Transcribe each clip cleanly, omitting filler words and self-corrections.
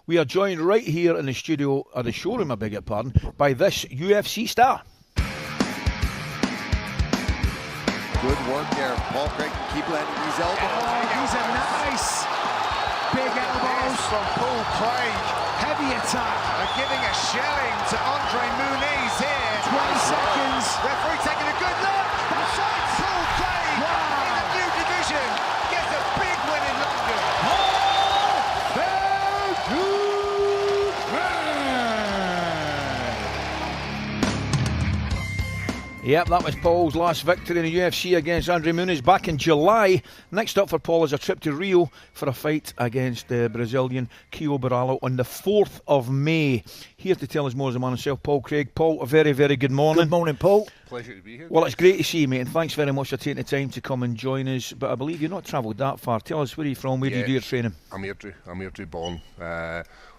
We are joined right here in the studio, or the showroom, I beg your pardon, by this UFC star. Good work there. Paul Craig can keep landing these elbows. Oh, these are nice. Big elbows from Paul Craig. Heavy attack. They're giving a shelling to Andre Muniz here. 20 seconds. Referee taking a good look. That's it. Paul Craig in a new division gets a big win in London. Yep, that was Paul's last victory in the UFC against Andre Muniz back in July. Next up for Paul is a trip to Rio for a fight against the Brazilian Caio Borralho on the 4th of May. Here to tell us more is the man himself, Paul Craig. Paul, a very, very good morning. Good morning, Paul. Pleasure to be here. Well, it's great to see you, mate, and thanks very much for taking the time to come and join us. But I believe you've not travelled that far. Tell us, where are you from? Where do you do your training? I'm Airdrie born.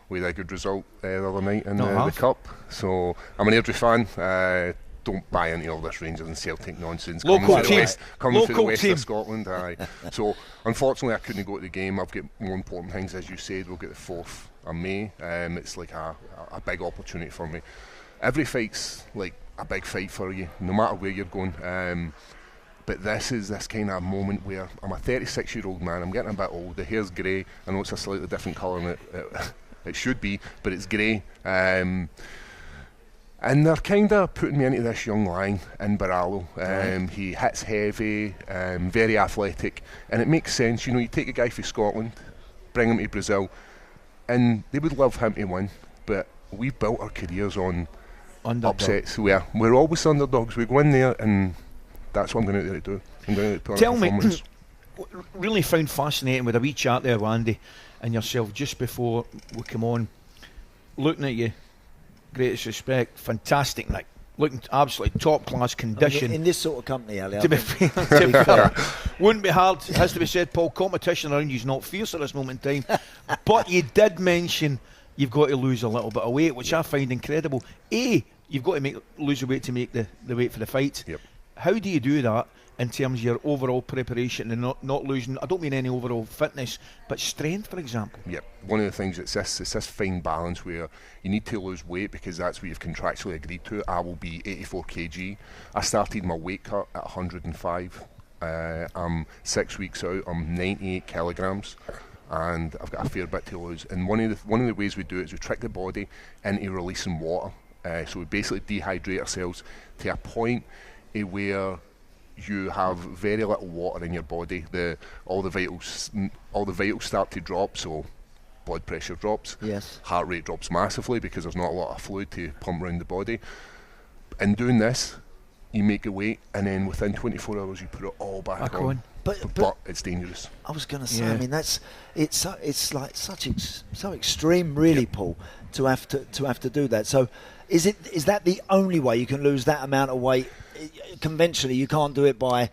We had a good result the other night in the Cup. So I'm an Airdrie fan. Don't buy into all this Rangers and Celtic nonsense. Coming from the west of Scotland. So unfortunately I couldn't go to the game. I've got more important things, as you said. We'll get the 4th of May. It's like a big opportunity for me. Every fight's like a big fight for you, no matter where you're going. But this is this kind of moment where I'm a 36-year-old man. I'm getting a bit old. The hair's grey. I know it's a slightly different colour than it should be, but it's grey. And they're kind of putting me into this young line in Borralho. He hits heavy, very athletic, and it makes sense. You know, you take a guy from Scotland, bring him to Brazil, and they would love him to win. But we've built our careers on upsets. We're always underdogs. We go in there, and that's what I'm going to do. I'm going to put on a performance. Really found fascinating with a wee chat there, Andy, and yourself just before we come on, looking at you. Greatest respect, fantastic night, looking absolutely top class condition. In this sort of company, Ali, to be fair, wouldn't be hard, it has to be said, Paul. Competition around you is not fierce at this moment in time, but you did mention you've got to lose a little bit of weight, which I find incredible. You've got to lose the weight to make the weight for the fight. Yep. How do you do that in terms of your overall preparation and not losing, I don't mean any overall fitness, but strength, for example? Yep. One of the things, it's this fine balance where you need to lose weight because that's what you've contractually agreed to. I will be 84 kg. I started my weight cut at 105. I'm 6 weeks out. I'm 98 kilograms. And I've got a fair bit to lose. And one of the ways we do it is we trick the body into releasing water. So we basically dehydrate ourselves to a point where you have very little water in your body. All the vitals start to drop. So blood pressure drops. Yes. Heart rate drops massively because there's not a lot of fluid to pump around the body. In doing this, you make the weight, and then within 24 hours you put it all back on. But it's dangerous. I was going to say, I mean, it's like so extreme, really, yep. Paul, to have to do that. So, is that the only way you can lose that amount of weight? Conventionally, you can't do it by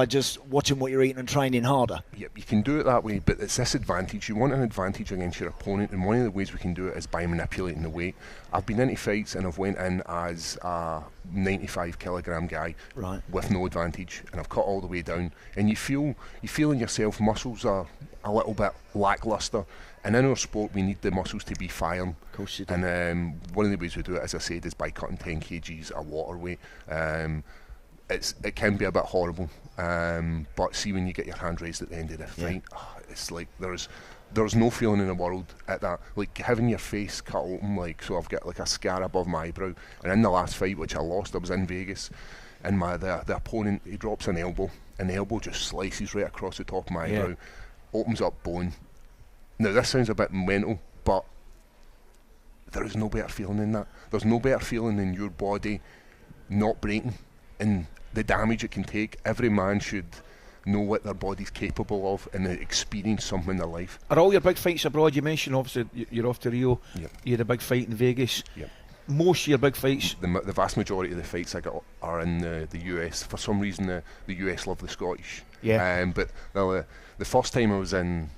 just watching what you're eating and training harder. Yep, you can do it that way, but it's this advantage. You want an advantage against your opponent, and one of the ways we can do it is by manipulating the weight. I've been into fights and I've went in as a 95 kilogram guy with no advantage, and I've cut all the way down, and you feel in yourself muscles are a little bit lackluster, and in our sport we need the muscles to be firing. Of course you do. And one of the ways we do it, as I said, is by cutting 10 kgs a water weight. It can be a bit horrible, but see, when you get your hand raised at the end of the fight, it's like there's no feeling in the world at that, like having your face cut open, like, so I've got like a scar above my eyebrow. And in the last fight, which I lost, I was in Vegas, and the opponent, he drops an elbow, and the elbow just slices right across the top of my eyebrow, opens up bone. Now this sounds a bit mental, but there is no better feeling than that. There's no better feeling than your body not breaking and the damage it can take. Every man should know what their body's capable of and experience something in their life. Are all your big fights abroad? You mentioned obviously you're off to Rio. Yep. You had a big fight in Vegas. Yep. Most of your big fights, the vast majority of the fights I got are in the US. For some reason the US love the Scottish. Yeah. But the first time I was in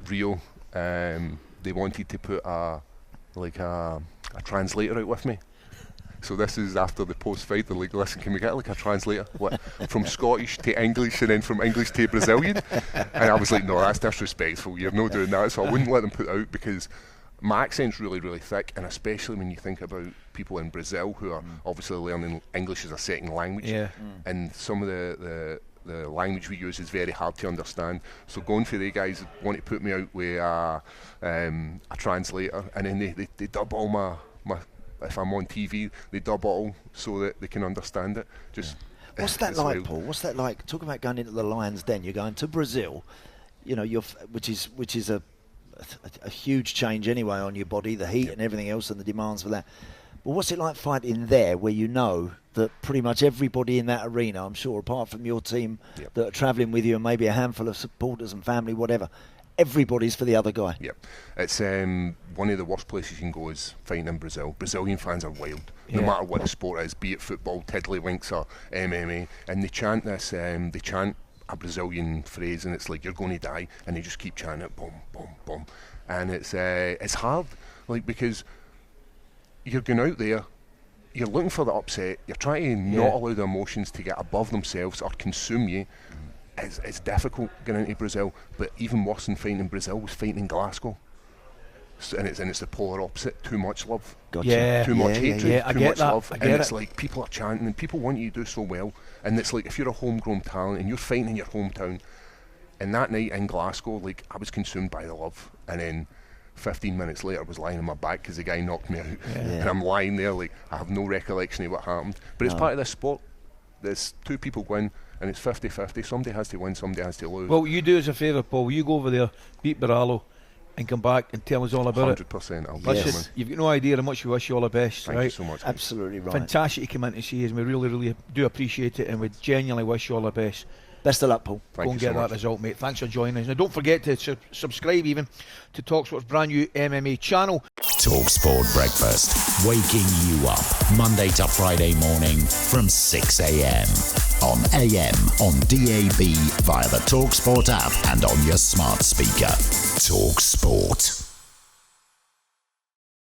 Rio, they wanted to put a translator out with me. So this is after the post-fight. They're like, listen, can we get like a translator? What, from Scottish to English and then from English to Brazilian? And I was like, no, that's disrespectful. You're not doing that. So I wouldn't let them put out because my accent's really, really thick, and especially when you think about people in Brazil who are obviously learning English as a second language, and some of the language we use is very hard to understand. So going for the guys want to put me out with a translator, and then they dub all my if I'm on TV, they dub it all so that they can understand it. What's that like, wild. Paul? What's that like? Talk about going into the Lions Den. You're going to Brazil, you know, which is a huge change anyway on your body, the heat and everything else, and the demands for that. But what's it like fighting there, where you know that pretty much everybody in that arena, I'm sure, apart from your team that are travelling with you and maybe a handful of supporters and family, whatever, everybody's for the other guy. Yep. It's one of the worst places you can go is fighting in Brazil. Brazilian fans are wild, no matter what the sport is, be it football, tiddlywinks or MMA, and they chant this, they chant a Brazilian phrase, and it's like, you're going to die, and they just keep chanting it, boom, boom, boom. And it's hard, like, because you're going out there, you're looking for the upset, you're trying to not allow the emotions to get above themselves or consume you. It's difficult getting into Brazil, but even worse than fighting in Brazil was fighting in Glasgow. So, and it's the polar opposite, too much love, too much hatred, too much love, and it's like people are chanting and people want you to do so well, and it's like if you're a homegrown talent and you're fighting in your hometown, and that night in Glasgow, like, I was consumed by the love, and then 15 minutes later I was lying on my back because the guy knocked me out, and I'm lying there like I have no recollection of what happened, but it's part of this sport. There's two people win, and it's 50-50. Somebody has to win, somebody has to lose. Well, you do us a favour, Paul. You go over there, beat Borralho, and come back and tell us all about 100%. I'll Listen, you've got no idea how much we wish you all the best. Thank you so much. Absolutely right. Fantastic to come in to see us, and we really, really do appreciate it, and we genuinely wish you all the best. Best of luck, Paul. Go and get that result, mate. Thanks for joining us. Now, don't forget to subscribe even to talkSPORT's brand new MMA channel. talkSPORT Breakfast, waking you up Monday to Friday morning from 6 a.m. on AM, on DAB, via the talkSPORT app and on your smart speaker. talkSPORT.